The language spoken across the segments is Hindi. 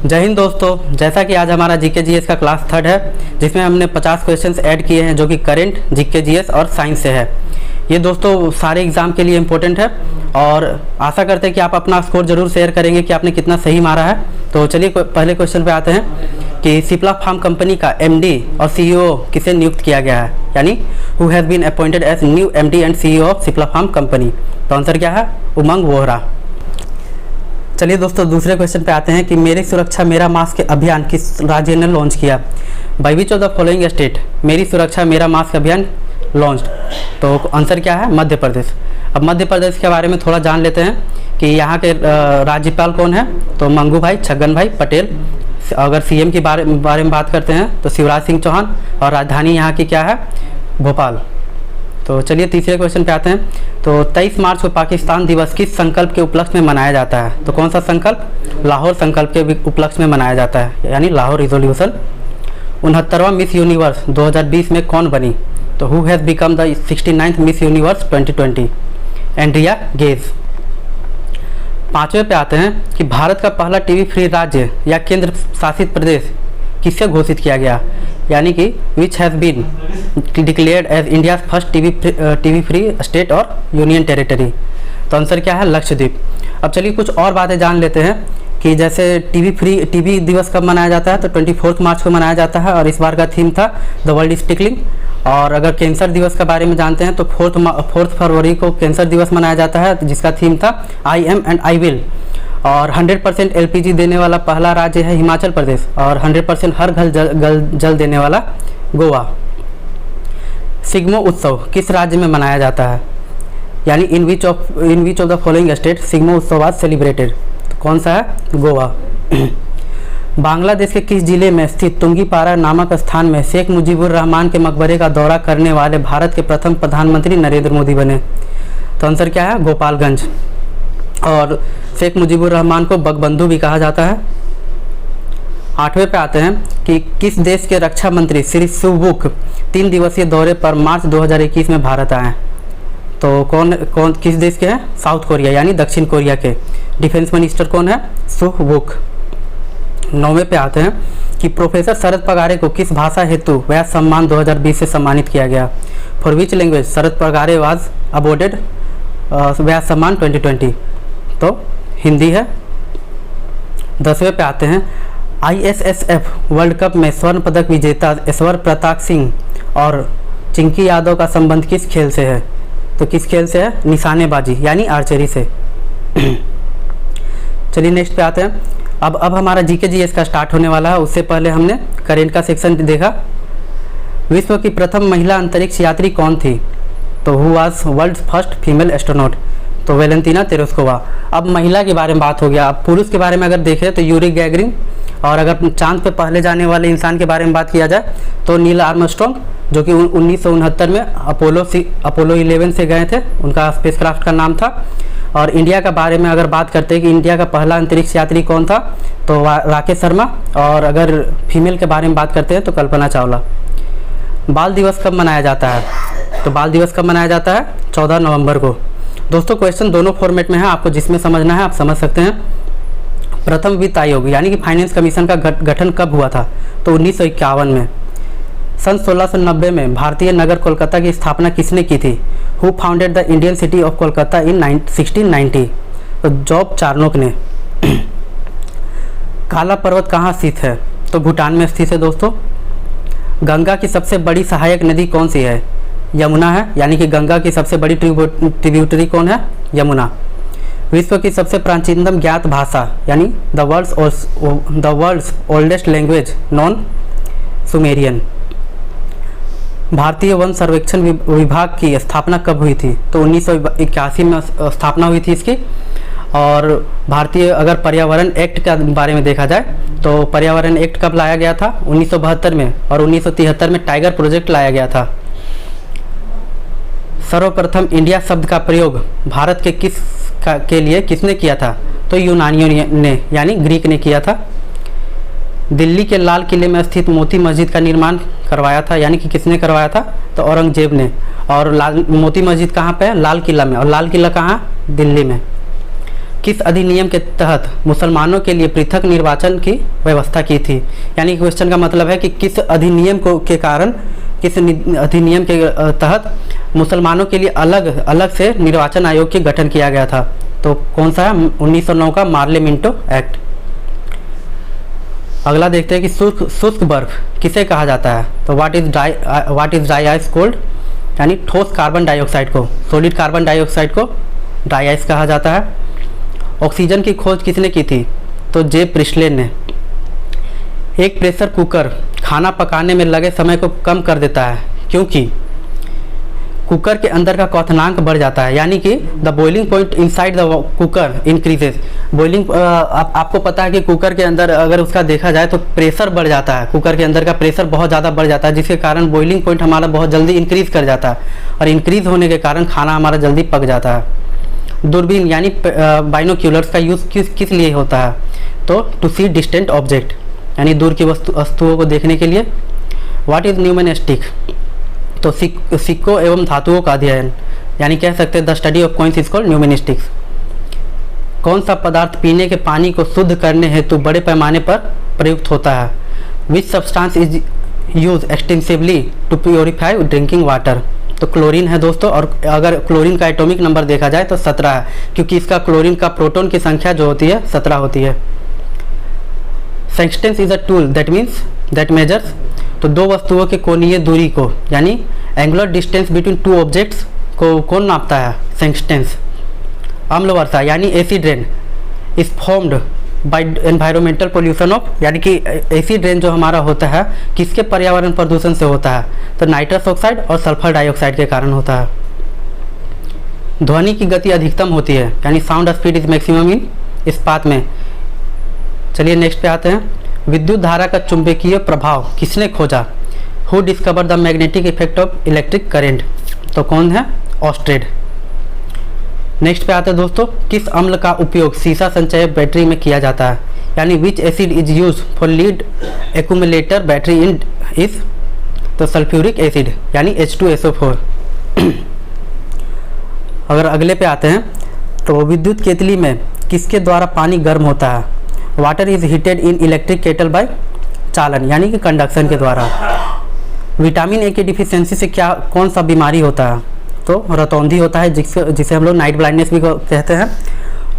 जय हिंद दोस्तों, जैसा कि आज हमारा जीके जीएस का क्लास थर्ड है, जिसमें हमने 50 क्वेश्चंस ऐड किए हैं जो कि करंट, जीके जीएस और साइंस से है। ये दोस्तों सारे एग्ज़ाम के लिए इम्पोर्टेंट है और आशा करते हैं कि आप अपना स्कोर जरूर शेयर करेंगे कि आपने कितना सही मारा है। तो चलिए पहले क्वेश्चन पे आते हैं कि सिप्ला फार्म कंपनी का एमडी और सीईओ किसे नियुक्त किया गया है, यानी who has been appointed as new MD and CEO of Cipla pharma company. तो आंसर क्या है? उमंग वोहरा। चलिए दोस्तों दूसरे क्वेश्चन पे आते हैं कि मेरी सुरक्षा मेरा मास्क अभियान किस राज्य ने लॉन्च किया? By which of the following state मेरी सुरक्षा मेरा मास्क अभियान लॉन्च? तो आंसर क्या है? मध्य प्रदेश। अब मध्य प्रदेश के बारे में थोड़ा जान लेते हैं कि यहाँ के राज्यपाल कौन है। तो मंगू भाई छगन भाई पटेल। अगर सीएम के बारे में बात करते हैं तो शिवराज सिंह चौहान, और राजधानी यहाँ की क्या है? भोपाल। तो चलिए तीसरे क्वेश्चन पे आते हैं। तो 23 मार्च को पाकिस्तान दिवस किस संकल्प के उपलक्ष्य में मनाया जाता है? तो कौन सा संकल्प? लाहौर संकल्प के उपलक्ष्य में मनाया जाता है, यानी लाहौर रिजोल्यूशन। 69वां मिस यूनिवर्स 2020 में कौन बनी? तो who has become the 69th miss universe 2020? Andrea Ghez. पाँचवें पे आते हैं कि भारत का पहला टीवी फ्री राज्य या केंद्र शासित प्रदेश किससे घोषित किया गया, यानी कि which has been declared as India first TB free state और यूनियन टेरिटरी? तो आंसर क्या है? लक्षद्वीप। अब चलिए कुछ और बातें जान लेते हैं कि जैसे टीबी दिवस कब मनाया जाता है? तो 24 मार्च को मनाया जाता है और इस बार का थीम था द वर्ल्ड इज टिकलिंग। और अगर कैंसर दिवस के बारे में जानते हैं तो 4 फरवरी को कैंसर दिवस मनाया जाता है, जिसका थीम था I am and I will. और 100% एलपीजी देने वाला पहला राज्य है हिमाचल प्रदेश, और 100% हर घर जल देने वाला गोवा। सिग्मो उत्सव किस राज्य में मनाया जाता है, यानी in which of the following state Shigmo Utsav आज सेलिब्रेटेड? तो कौन सा है? गोवा। बांग्लादेश के किस जिले में स्थित तुंगीपारा नामक स्थान में शेख मुजीबुर रहमान के मकबरे का दौरा करने वाले भारत के प्रथम प्रधानमंत्री नरेंद्र मोदी बने? तो आंसर क्या है? गोपालगंज। और शेख मुजीबुर रहमान को बगबंधु भी कहा जाता है। 8वें पे आते हैं कि किस देश के रक्षा मंत्री श्री सुबुक 3 दिवसीय दौरे पर मार्च 2021 में भारत आए? तो कौन किस देश के हैं? साउथ कोरिया, यानी दक्षिण कोरिया के डिफेंस मिनिस्टर कौन है? सुबुक। 9वें पे आते हैं कि प्रोफेसर शरद पगारे को किस भाषा हेतु व्यास सम्मान 2020 से सम्मानित किया गया? For which language Sharad Pagare was awarded Vyas Samman 2020? तो हिंदी है। 10वें पे आते हैं ISSF वर्ल्ड कप में स्वर्ण पदक विजेता ऐश्वर्य प्रताप सिंह और चिंकी यादव का संबंध किस खेल से है? तो किस खेल से है? निशानेबाजी, यानी आर्चरी से। चलिए नेक्स्ट पे आते हैं। अब हमारा जीके जीएस का स्टार्ट होने वाला है। उससे पहले हमने करेंट का सेक्शन देखा। विश्व की प्रथम महिला अंतरिक्ष यात्री कौन थी? तो who was world first female astronaut? तो वेलेंटिना तेरेस्कोवा। अब महिला के बारे में बात हो गया। अब पुरुष के बारे में अगर देखें तो यूरी गैगरिन, और अगर चांद पे पहले जाने वाले इंसान के बारे में बात किया जाए तो नील आर्मस्ट्रॉन्ग, जो कि 1969 में अपोलो 11 से गए थे, उनका स्पेसक्राफ्ट का नाम था। और इंडिया का बारे में अगर बात करते हैं कि इंडिया का पहला अंतरिक्ष यात्री कौन था, तो राकेश शर्मा। और अगर फीमेल के बारे में बात करते हैं तो कल्पना चावला। बाल दिवस कब मनाया जाता है? तो बाल दिवस कब मनाया जाता है? 14 नवंबर को। दोस्तों क्वेश्चन दोनों फॉर्मेट में है, आपको जिसमें समझना है आप समझ सकते हैं। प्रथम वित्त आयोग यानी कि फाइनेंस कमीशन का गठन कब हुआ था? तो 1951 में। सन 1690 में भारतीय नगर कोलकाता की स्थापना किसने की थी? Who founded the Indian city of Kolkata in 1690? तो जॉब चार्नोक ने। काला पर्वत कहाँ स्थित है? तो भूटान में स्थित है दोस्तों। गंगा की सबसे बड़ी सहायक नदी कौन सी है? यमुना है, यानी कि गंगा की सबसे बड़ी ट्रिब्यूटरी कौन है? यमुना। विश्व की सबसे प्राचीनतम ज्ञात भाषा, यानी the world's oldest language known Sumerian? भारतीय वन सर्वेक्षण विभाग की स्थापना कब हुई थी? तो 1981 में स्थापना हुई थी इसकी। और भारतीय अगर पर्यावरण एक्ट के बारे में देखा जाए तो पर्यावरण एक्ट कब लाया गया था? 1972 में। और 1973 में टाइगर प्रोजेक्ट लाया गया था। सर्वप्रथम इंडिया शब्द का प्रयोग भारत के लिए किसने किया था? तो यूनानियों ने, यानी ग्रीक ने किया था। दिल्ली के लाल किले में स्थित मोती मस्जिद का निर्माण करवाया था, यानी कि किसने करवाया था? तो औरंगजेब ने। और मोती मस्जिद कहाँ पे है? लाल किला में। और लाल किला कहाँ? दिल्ली में। किस अधिनियम के तहत मुसलमानों के लिए पृथक निर्वाचन की व्यवस्था की थी। यानी क्वेश्चन का मतलब है कि किस अधिनियम के कारण, किस अधिनियम के तहत मुसलमानों के लिए अलग अलग से निर्वाचन आयोग के गठन किया गया था। तो कौन सा है? 1909 का मार्ले मिंटो एक्ट। अगला देखते हैं कि शुष्क बर्फ किसे कहा जाता है। तो what is dry ice cold, यानी ठोस कार्बन डाइऑक्साइड को, सॉलिड कार्बन डाइऑक्साइड को ड्राई आइस कहा जाता है। ऑक्सीजन की खोज किसने की थी? तो जे प्रिस्टलैंड ने। एक प्रेशर कुकर खाना पकाने में लगे समय को कम कर देता है क्योंकि कुकर के अंदर का क्वथनांक बढ़ जाता है, यानी कि the boiling point inside the cooker increases. Boiling आपको पता है कि कुकर के अंदर अगर उसका देखा जाए तो प्रेशर बढ़ जाता है, कुकर के अंदर का प्रेशर बहुत ज़्यादा बढ़ जाता है, जिसके कारण बॉइलिंग पॉइंट हमारा बहुत जल्दी इंक्रीज कर जाता है और इंक्रीज होने के कारण खाना हमारा जल्दी पक जाता है। दूरबीन यानी बाइनोक्यूलर्स का यूज़ किस लिए होता है? तो टू सी डिस्टेंट ऑब्जेक्ट, यानी दूर की वस्तुओं को देखने के लिए। What is numismatic? तो सिक्कों एवं धातुओं का अध्ययन, यानी कह सकते हैं the study of coins is called numismatics. कौन सा पदार्थ पीने के पानी को शुद्ध करने हेतु बड़े पैमाने पर प्रयुक्त होता है? Which substance is use extensively to purify drinking water? तो क्लोरीन है दोस्तों, और अगर क्लोरीन का एटॉमिक नंबर देखा जाए तो 17 है, क्योंकि इसका क्लोरीन का प्रोटॉन की संख्या जो होती है 17 होती है। Sextant is a tool that measures, तो दो वस्तुओं के कोणीय दूरी को, यानी angular distance between two objects को कौन नापता है? सेक्सटेंस। अम्ल वर्षा यानी acid rain is formed by environmental pollution of, यानी कि एसिड रेन जो हमारा होता है किसके पर्यावरण प्रदूषण से होता है? तो नाइट्रस ऑक्साइड और सल्फर डाइऑक्साइड के कारण होता है। ध्वनि की गति अधिकतम होती है, यानी sound speed is maximum in इस्पात में। चलिए नेक्स्ट पे आते हैं। विद्युत धारा का चुंबकीय प्रभाव किसने खोजा? Who discover the magnetic effect of electric current? तो कौन है? ऑस्ट्रेड। नेक्स्ट पे आते हैं दोस्तों, किस अम्ल का उपयोग सीसा संचय बैटरी में किया जाता है? यानी विच acid is use for lead accumulator battery in is? तो सल्फ्यूरिक एसिड यानी H2SO4। अगर अगले पे आते हैं तो विद्युत केतली में किसके द्वारा पानी गर्म होता है? Water is heated in electric kettle by चालन, यानी कि कंडक्शन के द्वारा। विटामिन ए की डिफिशियंसी से कौन सा बीमारी होता है? तो रतौंधी होता है, जिसे हम लोग नाइट ब्लाइंडनेस भी कहते हैं।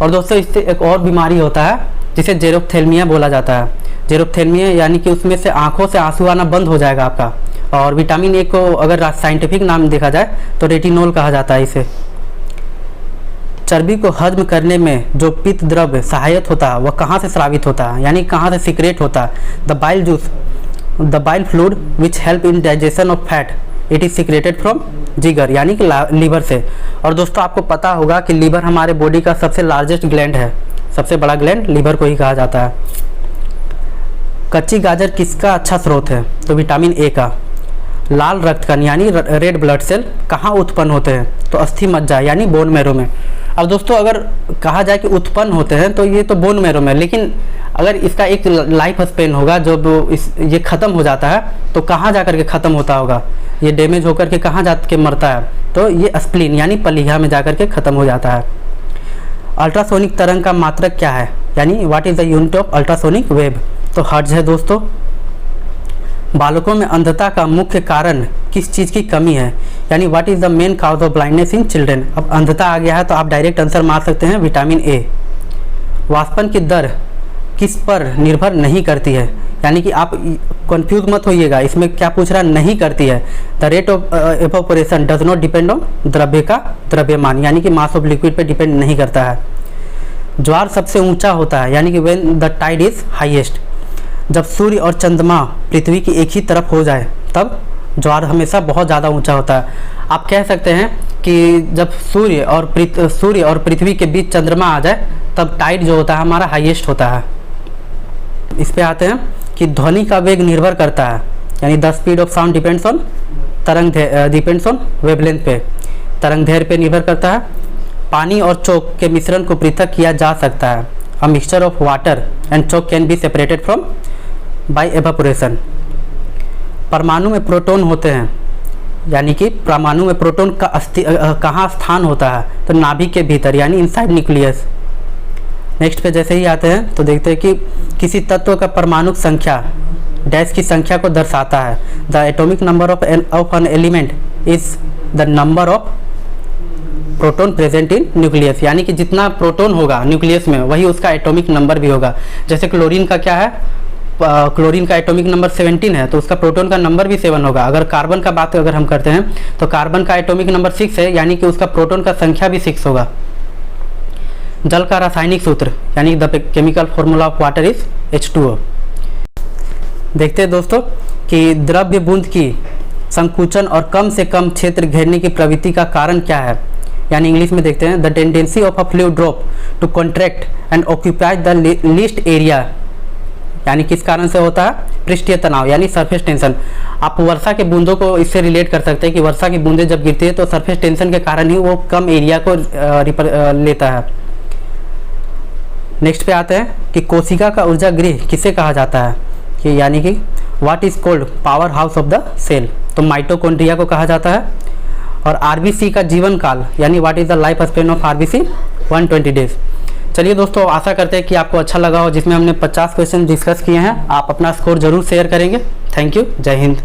और दोस्तों इससे एक और बीमारी होता है जिसे जेरोप्थेल्मिया बोला जाता है। जेरोप्थेल्मिया यानी कि उसमें से आंखों से आंसू आना बंद हो जाएगा आपका। और विटामिन ए को अगर साइंटिफिक नाम देखा जाए तो रेटिनोल कहा जाता है इसे। चर्बी को हजम करने में जो पित्त द्रव्य सहायक होता है वह कहाँ से स्रावित होता है, यानी कहाँ से सीक्रेट होता है? The bile fluid which help in digestion of fat, it is secreted from जिगर, यानी कि लीवर से। और दोस्तों आपको पता होगा कि लीवर हमारे बॉडी का सबसे लार्जेस्ट ग्लैंड है, सबसे बड़ा ग्लैंड लीवर को ही कहा जाता है। कच्ची गाजर किसका अच्छा स्रोत है? तो विटामिन ए का। लाल रक्तकण यानी रेड ब्लड सेल कहाँ उत्पन्न होते हैं? तो अस्थि मज्जा यानी बोन मैरो में। अब दोस्तों अगर कहा जाए कि उत्पन्न होते हैं तो ये तो बोन मैरो में, लेकिन अगर इसका एक लाइफ स्पेन होगा जब ये ख़त्म हो जाता है तो कहाँ जा कर के ख़त्म होता होगा? ये डैमेज होकर के कहाँ जा के मरता है? तो ये स्प्लीन यानी पलीहा में जा कर के ख़त्म हो जाता है। अल्ट्रासोनिक तरंग का मात्रक क्या है? यानी what is the unit of ultrasonic wave? तो हर्ट्ज है दोस्तों। बालकों में अंधता का मुख्य कारण किस चीज़ की कमी है? यानी what is the main cause of blindness in children? अब अंधता आ गया है तो आप डायरेक्ट आंसर मार सकते हैं विटामिन ए। वाष्पन की दर किस पर निर्भर नहीं करती है? यानी कि आप कंफ्यूज मत होइएगा, इसमें क्या पूछ रहा नहीं करती है। The rate of evaporation does not depend on द्रव्य का द्रव्यमान, यानी कि मास ऑफ लिक्विड पे डिपेंड नहीं करता है। ज्वार सबसे ऊंचा होता है, यानी कि when the tide is highest. जब सूर्य और चंद्रमा पृथ्वी की एक ही तरफ हो जाए तब ज्वार हमेशा बहुत ज़्यादा ऊंचा होता है। आप कह सकते हैं कि जब सूर्य और पृथ्वी के बीच चंद्रमा आ जाए तब टाइड जो होता है हमारा हाईएस्ट होता है। इस पे आते हैं कि ध्वनि का वेग निर्भर करता है, यानी the speed of sound depends on depends on wavelength पे, तरंग दैर्घ्य पे निर्भर करता है। पानी और चौक के मिश्रण को पृथक किया जा सकता है। A mixture of water and Chowk can be separated from by evaporation. परमाणु में प्रोटॉन होते हैं, यानी कि परमाणु में प्रोटॉन का कहाँ स्थान होता है? तो नाभिक के भीतर, यानी इनसाइड न्यूक्लियस। नेक्स्ट पे जैसे ही आते हैं तो देखते हैं कि किसी तत्व का परमाणु संख्या डैश की संख्या को दर्शाता है। The atomic number of an element is the number of proton present in nucleus, यानी कि जितना प्रोटॉन होगा न्यूक्लियस में वही उसका एटॉमिक नंबर भी होगा। जैसे क्लोरीन का क्या है, क्लोरीन का एटॉमिक नंबर 17 है तो उसका प्रोटॉन का नंबर भी 7 होगा। अगर कार्बन का बात अगर हम करते हैं तो कार्बन का एटॉमिक नंबर 6 है, यानी कि उसका प्रोटॉन का संख्या भी 6 होगा। जल का रासायनिक सूत्र यानी the chemical formula of water is H2O। देखते हैं दोस्तों कि द्रव्य बूंद की संकुचन और कम से कम क्षेत्र घेरने की प्रवृत्ति का कारण क्या है, यानी इंग्लिश में देखते हैं the tendency of a fluid drop to contract and occupy the least area, यानी किस कारण से होता है, पृष्ठीय तनाव यानी सरफेस टेंशन। आप वर्षा के बूंदों को इससे रिलेट कर सकते हैं कि वर्षा की बूंदें जब गिरती है तो सरफेस टेंशन के कारण ही वो कम एरिया को लेता है। नेक्स्ट पे आते हैं कि कोशिका का ऊर्जा गृह किसे कहा जाता है, कि यानी कि what is called power house of the cell, तो माइटोकॉन्ड्रिया को कहा जाता है। और आरबीसी का जीवन काल यानी what is the life span of RBC, 120 days. चलिए दोस्तों, आशा करते हैं कि आपको अच्छा लगा हो, जिसमें हमने 50 क्वेश्चन डिस्कस किए हैं। आप अपना स्कोर जरूर शेयर करेंगे। थैंक यू, जय हिंद।